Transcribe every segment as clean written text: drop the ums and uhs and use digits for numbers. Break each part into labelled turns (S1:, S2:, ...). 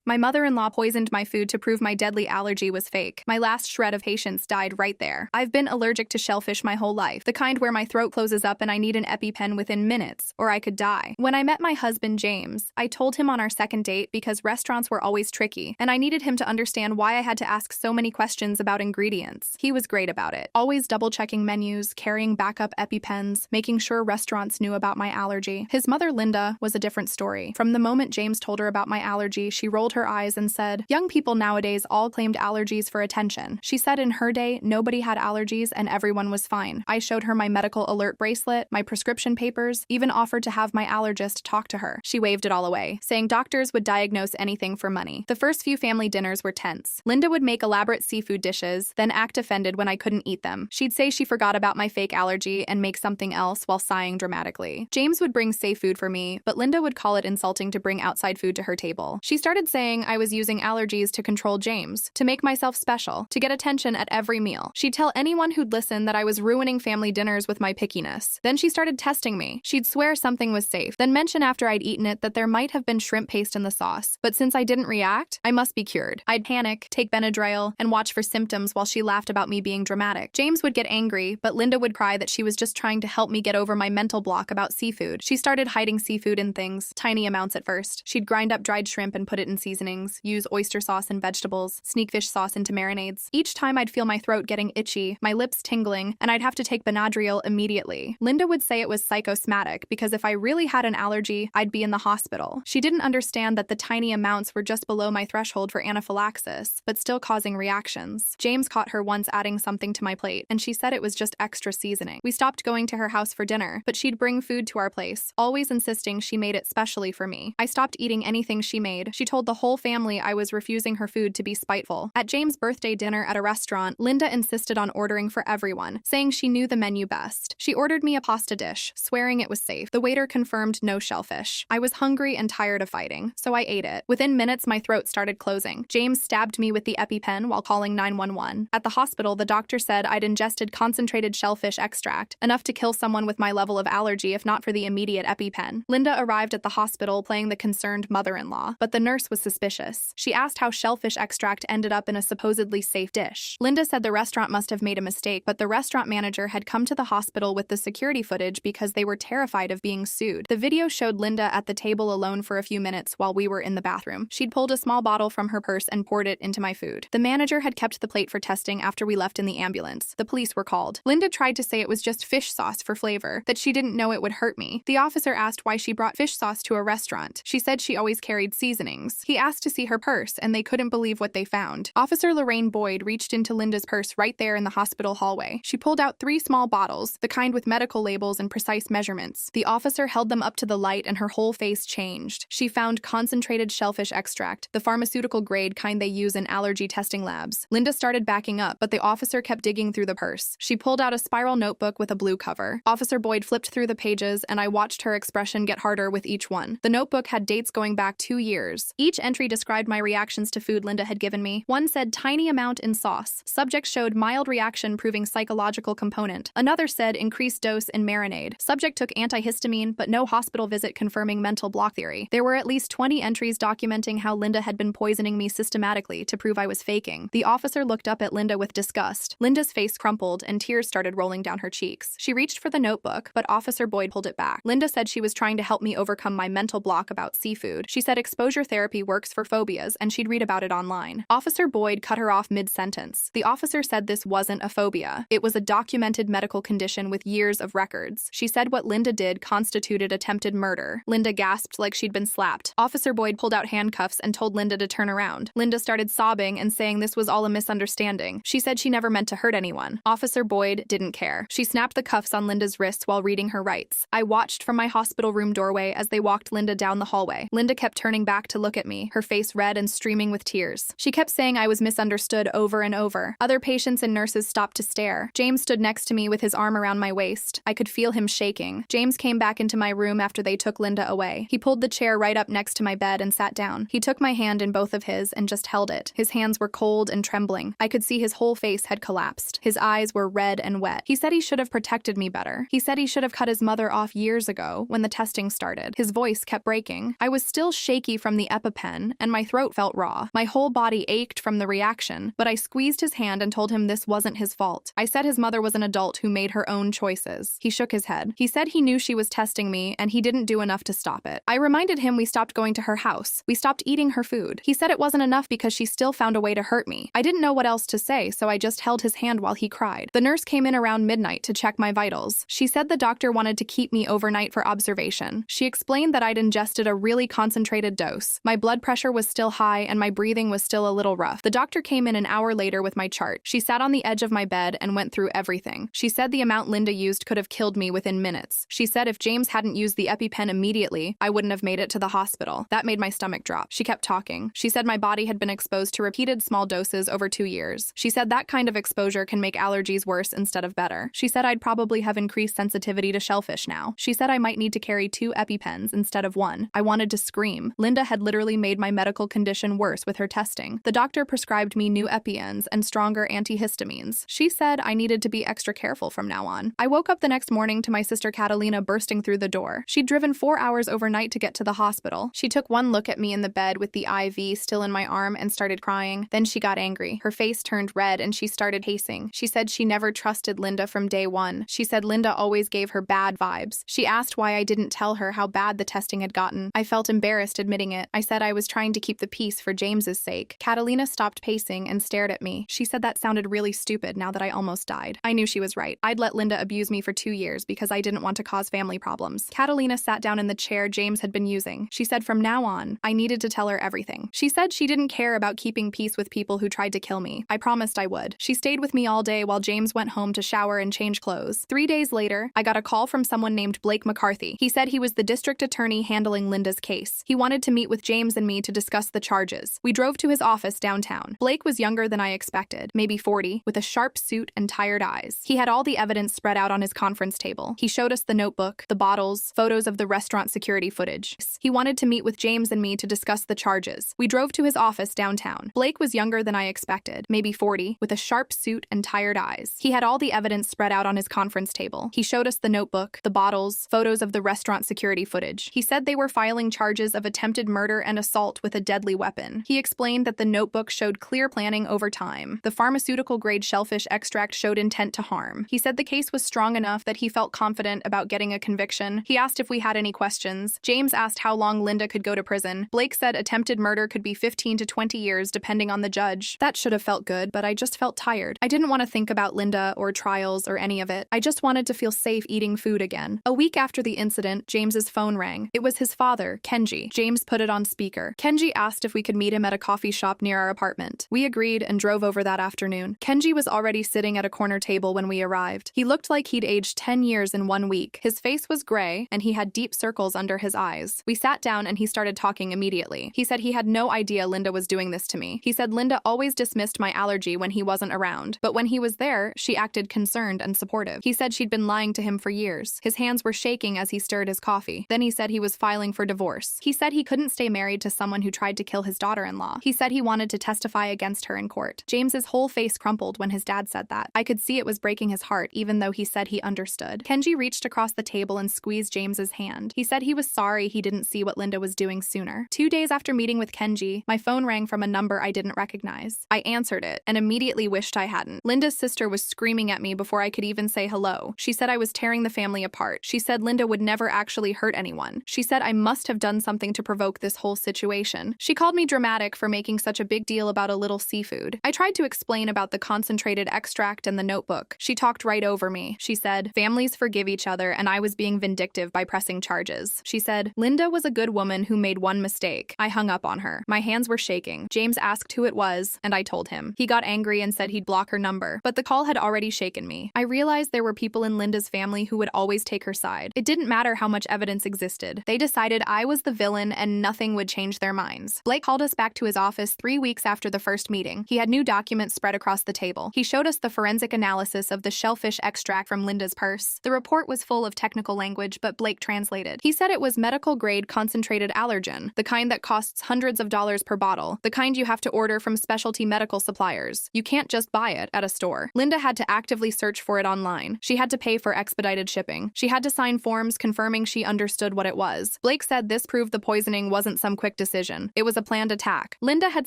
S1: My mother-in-law poisoned my food to prove my deadly allergy was fake. My last shred of patience died right there. I've been allergic to shellfish my whole life, the kind where my throat closes up and I need an EpiPen within minutes, or I could die. When I met my husband, James, I told him on our second date because restaurants were always tricky, and I needed him to understand why I had to ask so many questions about ingredients. He was great about it, always double-checking menus, carrying backup EpiPens, making sure restaurants knew about my allergy. His mother, Linda, was a different story. From the moment James told her about my allergy, she rolled her eyes and said, "Young people nowadays all claimed allergies for attention." She said in her day, nobody had allergies and everyone was fine. I showed her my medical alert bracelet, my prescription papers, even offered to have my allergist talk to her. She waved it all away, saying doctors would diagnose anything for money. The first few family dinners were tense. Linda would make elaborate seafood dishes, then act offended when I couldn't eat them. She'd say she forgot about my fake allergy and make something else while sighing dramatically. James would bring safe food for me, but Linda would call it insulting to bring outside food to her table. She started saying I was using allergies to control James, to make myself special, to get attention at every meal. She'd tell anyone who'd listen that I was ruining family dinners with my pickiness. Then she started testing me. She'd swear something was safe, then mention after I'd eaten it that there might have been shrimp paste in the sauce. But since I didn't react, I must be cured. I'd panic, take Benadryl, and watch for symptoms while she laughed about me being dramatic. James would get angry, but Linda would cry that she was just trying to help me get over my mental block about seafood. She started hiding seafood in things, tiny amounts at first. She'd grind up dried shrimp and put it in seasonings, use oyster sauce and vegetables, sneak fish sauce into marinades. Each time I'd feel my throat getting itchy, my lips tingling, and I'd have to take Benadryl immediately. Linda would say it was psychosomatic because if I really had an allergy, I'd be in the hospital. She didn't understand that the tiny amounts were just below my threshold for anaphylaxis, but still causing reactions. James caught her once adding something to my plate, and she said it was just extra seasoning. We stopped going to her house for dinner, but she'd bring food to our place, always insisting she made it specially for me. I stopped eating anything she made. She told the whole family I was refusing her food to be spiteful. At James' birthday dinner at a restaurant, Linda insisted on ordering for everyone, saying she knew the menu best. She ordered me a pasta dish, swearing it was safe. The waiter confirmed no shellfish. I was hungry and tired of fighting, so I ate it. Within minutes, my throat started closing. James stabbed me with the EpiPen while calling 911. At the hospital, the doctor said I'd ingested concentrated shellfish extract, enough to kill someone with my level of allergy if not for the immediate EpiPen. Linda arrived at the hospital playing the concerned mother-in-law, but the nurse was suspicious. She asked how shellfish extract ended up in a supposedly safe dish. Linda said the restaurant must have made a mistake, but the restaurant manager had come to the hospital with the security footage because they were terrified of being sued. The video showed Linda at the table alone for a few minutes while we were in the bathroom. She'd pulled a small bottle from her purse and poured it into my food. The manager had kept the plate for testing after we left in the ambulance. The police were called. Linda tried to say it was just fish sauce for flavor, that she didn't know it would hurt me. The officer asked why she brought fish sauce to a restaurant. She said she always carried seasonings. He asked to see her purse, and they couldn't believe what they found. Officer Lorraine Boyd reached into Linda's purse right there in the hospital hallway. She pulled out 3 small bottles, the kind with medical labels and precise measurements. The officer held them up to the light and her whole face changed. She found concentrated shellfish extract, the pharmaceutical grade kind they use in allergy testing labs. Linda started backing up, but the officer kept digging through the purse. She pulled out a spiral notebook with a blue cover. Officer Boyd flipped through the pages, and I watched her expression get harder with each one. The notebook had dates going back 2 years. Each entry described my reactions to food Linda had given me. One said tiny amount in sauce. Subject showed mild reaction proving psychological component. Another said increased dose in marinade. Subject took antihistamine, but no hospital visit confirming mental block theory. There were at least 20 entries documenting how Linda had been poisoning me systematically to prove I was faking. The officer looked up at Linda with disgust. Linda's face crumpled and tears started rolling down her cheeks. She reached for the notebook, but Officer Boyd pulled it back. Linda said she was trying to help me overcome my mental block about seafood. She said exposure therapy works for phobias and she'd read about it online. Officer Boyd cut her off mid-sentence. The officer said this wasn't a phobia. It was a documented medical condition with years of records. She said what Linda did constituted attempted murder. Linda gasped like she'd been slapped. Officer Boyd pulled out handcuffs and told Linda to turn around. Linda started sobbing and saying this was all a misunderstanding. She said she never meant to hurt anyone. Officer Boyd didn't care. She snapped the cuffs on Linda's wrists while reading her rights. I watched from my hospital room doorway as they walked Linda down the hallway. Linda kept turning back to look at me, her face red and streaming with tears. She kept saying I was misunderstood over and over. Other patients and nurses stopped to stare. James stood next to me with his arm around my waist. I could feel him shaking. James came back into my room after they took Linda away. He pulled the chair right up next to my bed and sat down. He took my hand in both of his and just held it. His hands were cold and trembling. I could see his whole face had collapsed. His eyes were red and wet. He said he should have protected me better. He said he should have cut his mother off years ago when the testing started. His voice kept breaking. I was still shaky from the EpiPen EpiPen, and my throat felt raw. My whole body ached from the reaction, but I squeezed his hand and told him this wasn't his fault. I said his mother was an adult who made her own choices. He shook his head. He said he knew she was testing me, and he didn't do enough to stop it. I reminded him we stopped going to her house. We stopped eating her food. He said it wasn't enough because she still found a way to hurt me. I didn't know what else to say, so I just held his hand while he cried. The nurse came in around midnight to check my vitals. She said the doctor wanted to keep me overnight for observation. She explained that I'd ingested a really concentrated dose. My blood pressure was still high and my breathing was still a little rough. The doctor came in an hour later with my chart. She sat on the edge of my bed and went through everything. She said the amount Linda used could have killed me within minutes. She said if James hadn't used the EpiPen immediately, I wouldn't have made it to the hospital. That made my stomach drop. She kept talking. She said my body had been exposed to repeated small doses over 2 years. She said that kind of exposure can make allergies worse instead of better. She said I'd probably have increased sensitivity to shellfish now. She said I might need to carry 2 EpiPens instead of 1. I wanted to scream. Linda had literally made my medical condition worse with her testing. The doctor prescribed me new EpiPens and stronger antihistamines. She said I needed to be extra careful from now on. I woke up the next morning to my sister Catalina bursting through the door. She'd driven 4 hours overnight to get to the hospital. She took one look at me in the bed with the IV still in my arm and started crying. Then she got angry. Her face turned red and she started pacing. She said she never trusted Linda from day one. She said Linda always gave her bad vibes. She asked why I didn't tell her how bad the testing had gotten. I felt embarrassed admitting it. I said I was trying to keep the peace for James's sake. Catalina stopped pacing and stared at me. She said that sounded really stupid now that I almost died. I knew she was right. I'd let Linda abuse me for 2 years because I didn't want to cause family problems. Catalina sat down in the chair James had been using. She said from now on, I needed to tell her everything. She said she didn't care about keeping peace with people who tried to kill me. I promised I would. She stayed with me all day while James went home to shower and change clothes. 3 days later, I got a call from someone named Blake McCarthy. He said he was the district attorney handling Linda's case. He wanted to meet with James and me to discuss the charges. We drove to his office downtown. Blake was younger than I expected, maybe 40, with a sharp suit and tired eyes. He had all the evidence spread out on his conference table. He showed us the notebook, the bottles, photos of the restaurant security footage. He wanted to meet with James and me to discuss the charges. We drove to his office downtown. Blake was younger than I expected, maybe 40, with a sharp suit and tired eyes. He had all the evidence spread out on his conference table. He showed us the notebook, the bottles, photos of the restaurant security footage. He said they were filing charges of attempted murder and assault with a deadly weapon. He explained that the notebook showed clear planning over time. The pharmaceutical-grade shellfish extract showed intent to harm. He said the case was strong enough that he felt confident about getting a conviction. He asked if we had any questions. James asked how long Linda could go to prison. Blake said attempted murder could be 15 to 20 years depending on the judge. That should have felt good, but I just felt tired. I didn't want to think about Linda or trials or any of it. I just wanted to feel safe eating food again. A week after the incident, James's phone rang. It was his father, Kenji. James put it on speaker. Kenji asked if we could meet him at a coffee shop near our apartment. We agreed and drove over that afternoon. Kenji was already sitting at a corner table when we arrived. He looked like he'd aged 10 years in 1 week. His face was gray, and he had deep circles under his eyes. We sat down and he started talking immediately. He said he had no idea Linda was doing this to me. He said Linda always dismissed my allergy when he wasn't around, but when he was there, she acted concerned and supportive. He said she'd been lying to him for years. His hands were shaking as he stirred his coffee. Then he said he was filing for divorce. He said he couldn't stay married to someone who tried to kill his daughter-in-law. He said he wanted to testify against her in court. James's whole face crumpled when his dad said that. I could see it was breaking his heart, even though he said he understood. Kenji reached across the table and squeezed James's hand. He said he was sorry he didn't see what Linda was doing sooner. 2 days after meeting with Kenji, my phone rang from a number I didn't recognize. I answered it and immediately wished I hadn't. Linda's sister was screaming at me before I could even say hello. She said I was tearing the family apart. She said Linda would never actually hurt anyone. She said I must have done something to provoke this whole situation. She called me dramatic for making such a big deal about a little seafood. I tried to explain about the concentrated extract and the notebook. She talked right over me. She said, families forgive each other and I was being vindictive by pressing charges. She said, Linda was a good woman who made one mistake. I hung up on her. My hands were shaking. James asked who it was, and I told him. He got angry and said he'd block her number, but the call had already shaken me. I realized there were people in Linda's family who would always take her side. It didn't matter how much evidence existed. They decided I was the villain and nothing would change their minds. Blake called us back to his office 3 weeks after the first meeting. He had new documents spread across the table. He showed us the forensic analysis of the shellfish extract from Linda's purse. The report was full of technical language, but Blake translated. He said it was medical-grade concentrated allergen, the kind that costs hundreds of dollars per bottle, the kind you have to order from specialty medical suppliers. You can't just buy it at a store. Linda had to actively search for it online. She had to pay for expedited shipping. She had to sign forms confirming she understood what it was. Blake said this proved the poisoning wasn't some quick decision. It was a planned attack. Linda had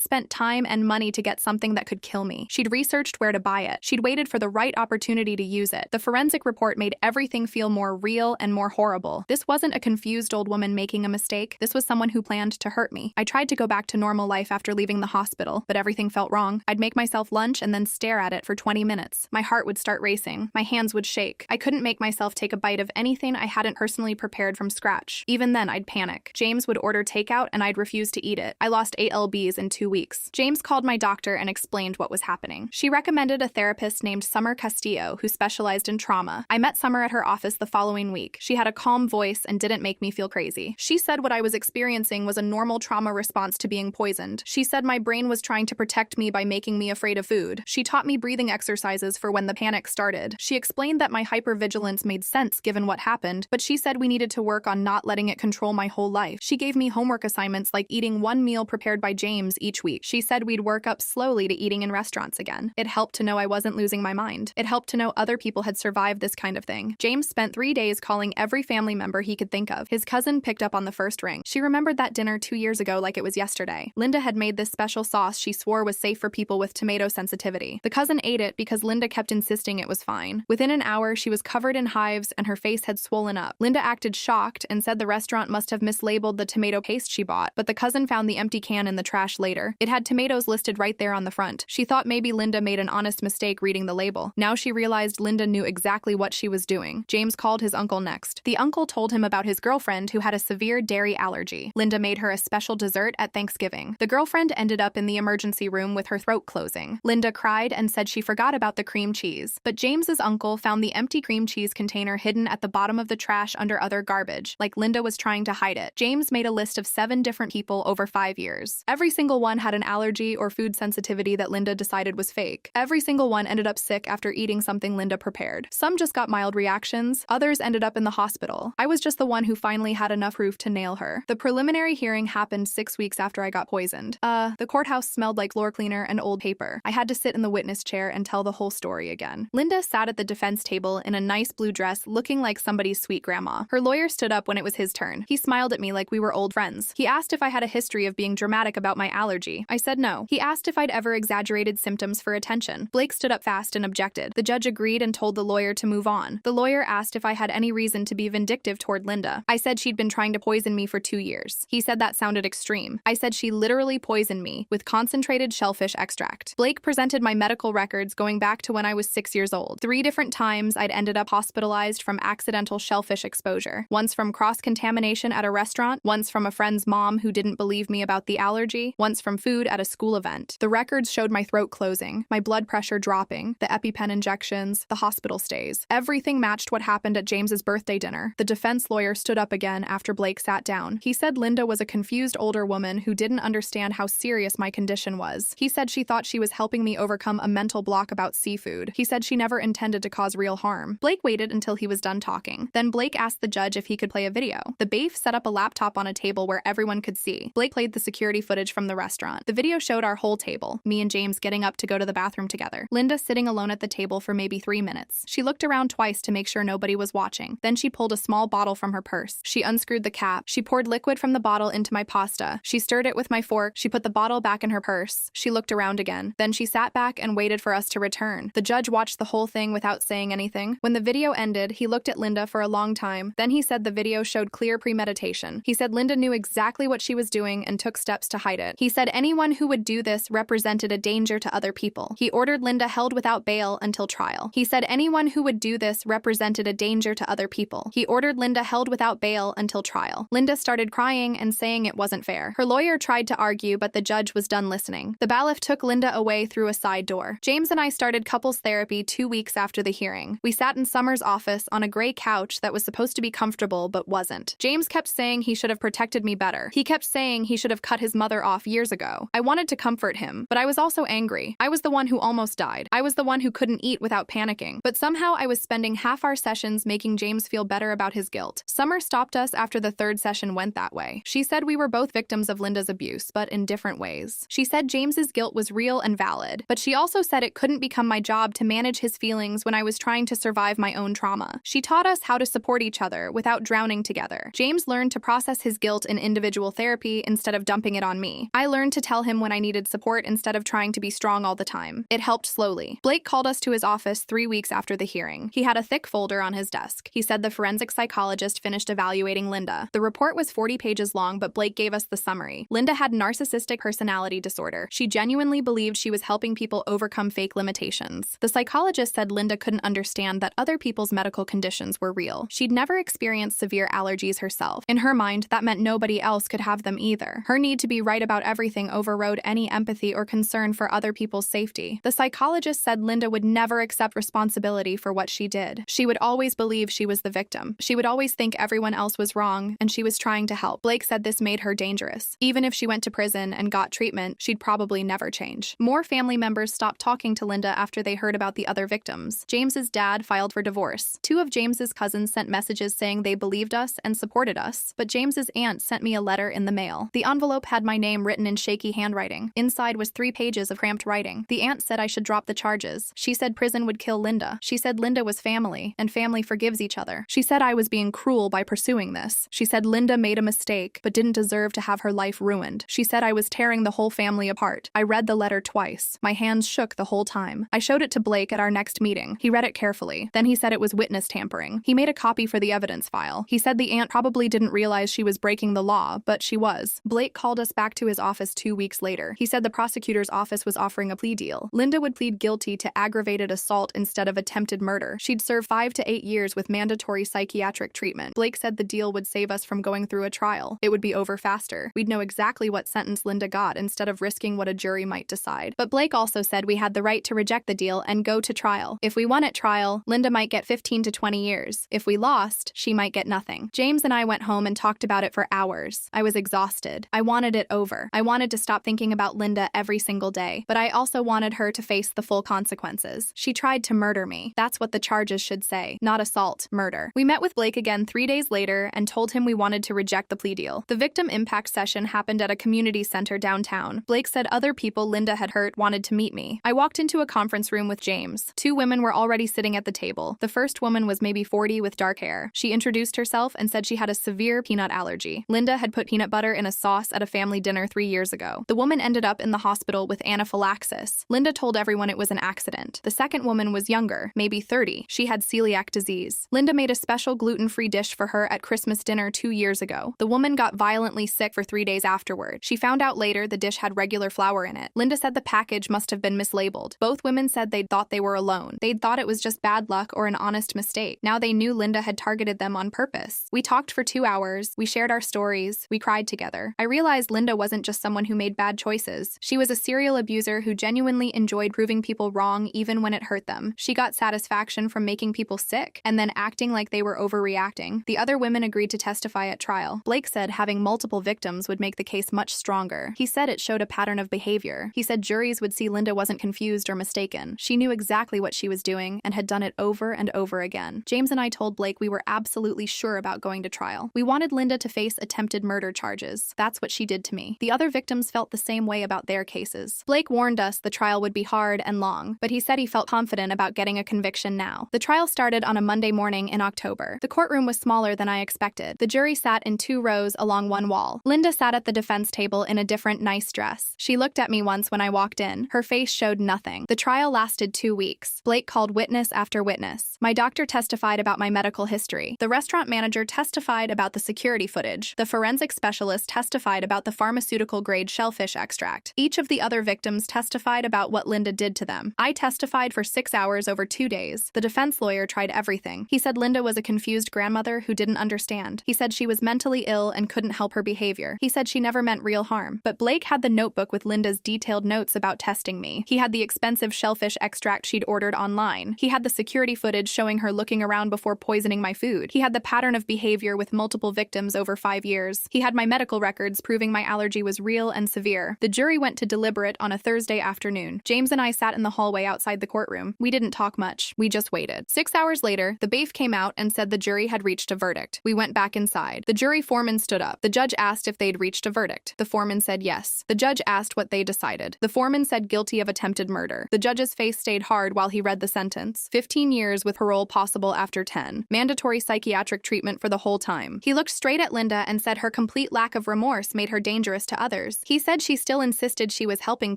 S1: spent time and money to get something that could kill me. She'd researched where to buy it. She'd waited for the right opportunity to use it. The forensic report made everything feel more real and more horrible. This wasn't a confused old woman making a mistake. This was someone who planned to hurt me. I tried to go back to normal life after leaving the hospital, but everything felt wrong. I'd make myself lunch and then stare at it for 20 minutes. My heart would start racing. My hands would shake. I couldn't make myself take a bite of anything I hadn't personally prepared from scratch. Even then, I'd panic. James would order takeout and I'd refuse to eat it. I lost 8 lbs in 2 weeks. James called my doctor and explained what was happening. She recommended a therapist named Summer Castillo who specialized in trauma. I met Summer at her office the following week. She had a calm voice and didn't make me feel crazy. She said what I was experiencing was a normal trauma response to being poisoned. She said my brain was trying to protect me by making me afraid of food. She taught me breathing exercises for when the panic started. She explained that my hypervigilance made sense given what happened, but she said we needed to work on not letting it control my whole life. She gave me homework assignments like eating one meal prepared by James each week. She said we'd work up slowly to eating in restaurants again. It helped to know I wasn't losing my mind. It helped to know other people had survived this kind of thing. James spent 3 days calling every family member he could think of. His cousin picked up on the first ring. She remembered that dinner 2 years ago like it was yesterday. Linda had made this special sauce she swore was safe for people with tomato sensitivity. The cousin ate it because Linda kept insisting it was fine. Within an hour, she was covered in hives and her face had swollen up. Linda acted shocked and said the restaurant must have mislabeled the tomato paste she bought, but the cousin found the empty can in the trash later. It had tomatoes listed right there on the front. She thought maybe Linda made an honest mistake reading the label. Now she realized Linda knew exactly what she was doing. James called his uncle next. The uncle told him about his girlfriend who had a severe dairy allergy. Linda made her a special dessert at Thanksgiving. The girlfriend ended up in the emergency room with her throat closing. Linda cried and said she forgot about the cream cheese. But James's uncle found the empty cream cheese container hidden at the bottom of the trash under other garbage, like Linda was trying to hide it. James made a list of 7 different people over 5 years. Every single one had an allergy or food sensitivity that Linda decided was fake. Every single one ended up sick after eating something Linda prepared. Some just got mild reactions, others ended up in the hospital. I was just the one who finally had enough proof to nail her. The preliminary hearing happened 6 weeks after I got poisoned. The courthouse smelled like floor cleaner and old paper. I had to sit in the witness chair and tell the whole story again. Linda sat at the defense table in a nice blue dress looking like somebody's sweet grandma. Her lawyer stood up when it was his turn. He smiled at me like we were old friends. He asked if I had a history of being dramatic about my allergy. I said no. He asked if I'd ever exaggerated symptoms for attention. Blake stood up fast and objected. The judge agreed and told the lawyer to move on. The lawyer asked if I had any reason to be vindictive toward Linda. I said she'd been trying to poison me for 2 years. He said that sounded extreme. I said she literally poisoned me with concentrated shellfish extract. Blake presented my medical records going back to when I was 6 years old. 3 different times I'd ended up hospitalized from accidental shellfish exposure. Once from cross-contamination at a restaurant, once from a friend's mom who didn't believe me about the allergy, once from food at a school event. The records showed my throat closing, my blood pressure dropping, the EpiPen injections, the hospital stays. Everything matched what happened at James's birthday dinner. The defense lawyer stood up again after Blake sat down. He said Linda was a confused older woman who didn't understand how serious my condition was. He said she thought she was helping me overcome a mental block about seafood. He said she never intended to cause real harm. Blake waited until he was done talking. Then Blake asked the judge if he could play a video. The bailiff set up a laptop on a table where everyone could see. Blake played the security footage from the restaurant. The video showed our whole table, me and James getting up to go to the bathroom together. Linda sitting alone at the table for maybe 3 minutes. She looked around twice to make sure nobody was watching. Then she pulled a small bottle from her purse. She unscrewed the cap. She poured liquid from the bottle into my pasta. She stirred it with my fork. She put the bottle back in her purse. She looked around again. Then she sat back and waited for us to return. The judge watched the whole thing without saying anything. When the video ended, he looked at Linda for a long time. Then he said the video showed clear premeditation. He said Linda knew exactly what she was doing and took steps to hide it. He said anyone who would do this represented a danger to other people. He ordered Linda held without bail until trial. He said anyone who would do this represented a danger to other people. He ordered Linda held without bail until trial. Linda started crying and saying it wasn't fair. Her lawyer tried to argue, but the judge was done listening. The bailiff took Linda away through a side door. James and I started couples therapy 2 weeks after the hearing. We sat in Summer's office on a gray couch that was supposed to be comfortable but wasn't. James kept saying he should have protected me better. He kept saying he should have cut his mother off years ago. I wanted to comfort him, but I was also angry. I was the one who almost died. I was the one who couldn't eat without panicking. But somehow I was spending half our sessions making James feel better about his guilt. Summer stopped us after the 3rd session went that way. She said we were both victims of Linda's abuse, but in different ways. She said James's guilt was real and valid, but she also said it couldn't become my job to manage his feelings when I was trying to survive my own trauma. She taught us how to support each other without drowning together. James learned to process his guilt in individual therapy therapy instead of dumping it on me. I learned to tell him when I needed support instead of trying to be strong all the time. It helped slowly. Blake called us to his office 3 weeks after the hearing. He had a thick folder on his desk. He said the forensic psychologist finished evaluating Linda. The report was 40 pages long, but Blake gave us the summary. Linda had narcissistic personality disorder. She genuinely believed she was helping people overcome fake limitations. The psychologist said Linda couldn't understand that other people's medical conditions were real. She'd never experienced severe allergies herself. In her mind, that meant nobody else could have them either. Her need to be right about everything overrode any empathy or concern for other people's safety. The psychologist said Linda would never accept responsibility for what she did. She would always believe she was the victim. She would always think everyone else was wrong, and she was trying to help. Blake said this made her dangerous. Even if she went to prison and got treatment, she'd probably never change. More family members stopped talking to Linda after they heard about the other victims. James's dad filed for divorce. 2 of James's cousins sent messages saying they believed us and supported us, but James's aunt sent me a letter in the mail. The envelope had my name written in shaky handwriting. Inside was 3 pages of cramped writing. The aunt said I should drop the charges. She said prison would kill Linda. She said Linda was family, and family forgives each other. She said I was being cruel by pursuing this. She said Linda made a mistake, but didn't deserve to have her life ruined. She said I was tearing the whole family apart. I read the letter twice. My hands shook the whole time. I showed it to Blake at our next meeting. He read it carefully. Then he said it was witness tampering. He made a copy for the evidence file. He said the aunt probably didn't realize she was breaking the law, but she was. Blake called us back to his office 2 weeks later. He said the prosecutor's office was offering a plea deal. Linda would plead guilty to aggravated assault instead of attempted murder. She'd serve 5 to 8 years with mandatory psychiatric treatment. Blake said the deal would save us from going through a trial. It would be over faster. We'd know exactly what sentence Linda got instead of risking what a jury might decide. But Blake also said we had the right to reject the deal and go to trial. If we won at trial, Linda might get 15 to 20 years. If we lost, she might get nothing. James and I went home and talked about it for hours. I was exhausted. I wanted it over. I wanted to stop thinking about Linda every single day, but I also wanted her to face the full consequences. She tried to murder me. That's what the charges should say. Not assault, murder. We met with Blake again 3 days later and told him we wanted to reject the plea deal. The victim impact session happened at a community center downtown. Blake said other people Linda had hurt wanted to meet me. I walked into a conference room with James. 2 women were already sitting at the table. The first woman was maybe 40 with dark hair. She introduced herself and said she had a severe peanut allergy. Linda had put peanut butter in a sauce at a family dinner 3 years ago. The woman ended up in the hospital with anaphylaxis. Linda told everyone it was an accident. The second woman was younger, maybe 30. She had celiac disease. Linda made a special gluten-free dish for her at Christmas dinner 2 years ago. The woman got violently sick for 3 days afterward. She found out later the dish had regular flour in it. Linda said the package must have been mislabeled. Both women said they'd thought they were alone. They'd thought it was just bad luck or an honest mistake. Now they knew Linda had targeted them on purpose. We talked for 2 hours. We shared our stories. We cried together. I realized Linda wasn't just someone who made bad choices. She was a serial abuser who genuinely enjoyed proving people wrong even when it hurt them. She got satisfaction from making people sick and then acting like they were overreacting. The other women agreed to testify at trial. Blake said having multiple victims would make the case much stronger. He said it showed a pattern of behavior. He said juries would see Linda wasn't confused or mistaken. She knew exactly what she was doing and had done it over and over again. James and I told Blake we were absolutely sure about going to trial. We wanted Linda to face attempted murder charges. That's what she did to me. The other victims felt the same way about their cases. Blake warned us the trial would be hard and long, but he said he felt confident about getting a conviction now. The trial started on a Monday morning in October. The courtroom was smaller than I expected. The jury sat in 2 rows along one wall. Linda sat at the defense table in a different nice dress. She looked at me once when I walked in. Her face showed nothing. The trial lasted 2 weeks. Blake called witness after witness. My doctor testified about my medical history. The restaurant manager testified about the security footage. The forensic specialist testified about the pharmaceutical-grade shellfish extract. Each of the other victims testified about what Linda did to them. I testified for 6 hours over 2 days. The defense lawyer tried everything. He said Linda was a confused grandmother who didn't understand. He said she was mentally ill and couldn't help her behavior. He said she never meant real harm. But Blake had the notebook with Linda's detailed notes about testing me. He had the expensive shellfish extract she'd ordered online. He had the security footage showing her looking around before poisoning my food. He had the pattern of behavior with multiple victims over 5 years. He had my medical records proving my allergy was real and severe. The jury went to deliberate on a Thursday afternoon. James and I sat in the hallway outside the courtroom. We didn't talk much. We just waited. 6 hours later, the bailiff came out and said the jury had reached a verdict. We went back inside. The jury foreman stood up. The judge asked if they'd reached a verdict. The foreman said yes. The judge asked what they decided. The foreman said guilty of attempted murder. The judge's face stayed hard while he read the sentence. 15 years with parole possible after 10. Mandatory psychiatric treatment for the whole time. He looked straight at Linda and said her complete complete lack of remorse made her dangerous to others. He said she still insisted she was helping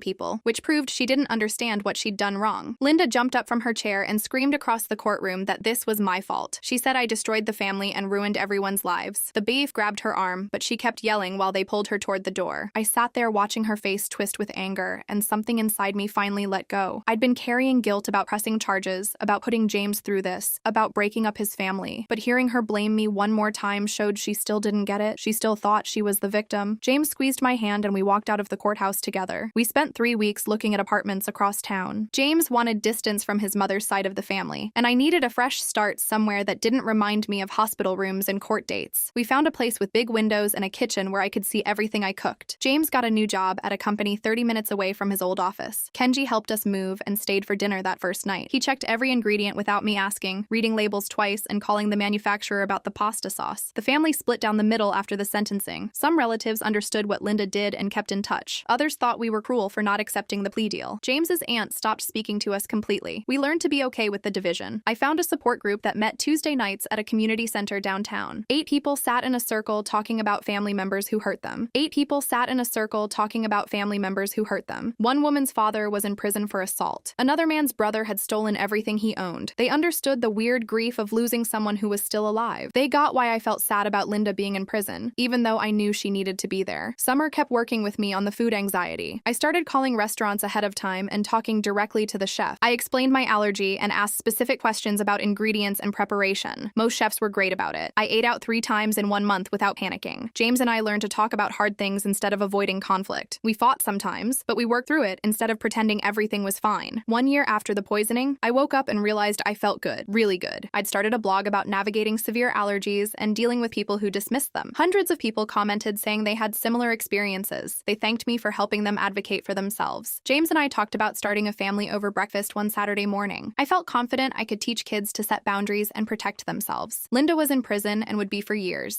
S1: people, which proved she didn't understand what she'd done wrong. Linda jumped up from her chair and screamed across the courtroom that this was my fault. She said I destroyed the family and ruined everyone's lives. The bailiff grabbed her arm, but she kept yelling while they pulled her toward the door. I sat there watching her face twist with anger, and something inside me finally let go. I'd been carrying guilt about pressing charges, about putting James through this, about breaking up his family. But hearing her blame me one more time showed she still didn't get it. She still thought she was the victim. James squeezed my hand and we walked out of the courthouse together. We spent 3 weeks looking at apartments across town. James wanted distance from his mother's side of the family, and I needed a fresh start somewhere that didn't remind me of hospital rooms and court dates. We found a place with big windows and a kitchen where I could see everything I cooked. James got a new job at a company 30 minutes away from his old office. Kenji helped us move and stayed for dinner that first night. He checked every ingredient without me asking, reading labels twice and calling the manufacturer about the pasta sauce. The family split down the middle after the sentencing. Some relatives understood what Linda did and kept in touch. Others thought we were cruel for not accepting the plea deal. James's aunt stopped speaking to us completely. We learned to be okay with the division. I found a support group that met Tuesday nights at a community center downtown. 8 people sat in a circle talking about family members who hurt them. 8 people sat in a circle talking about family members who hurt them. One woman's father was in prison for assault. Another man's brother had stolen everything he owned. They understood the weird grief of losing someone who was still alive. They got why I felt sad about Linda being in prison, even though I knew she needed to be there. Summer kept working with me on the food anxiety. I started calling restaurants ahead of time and talking directly to the chef. I explained my allergy and asked specific questions about ingredients and preparation. Most chefs were great about it. I ate out 3 times in 1 month without panicking. James and I learned to talk about hard things instead of avoiding conflict. We fought sometimes, but we worked through it instead of pretending everything was fine. 1 year after the poisoning, I woke up and realized I felt good, really good. I'd started a blog about navigating severe allergies and dealing with people who dismissed them. Hundreds of people commented saying they had similar experiences. They thanked me for helping them advocate for themselves. James and I talked about starting a family over breakfast one Saturday morning. I felt confident I could teach kids to set boundaries and protect themselves. Linda was in prison and would be for years.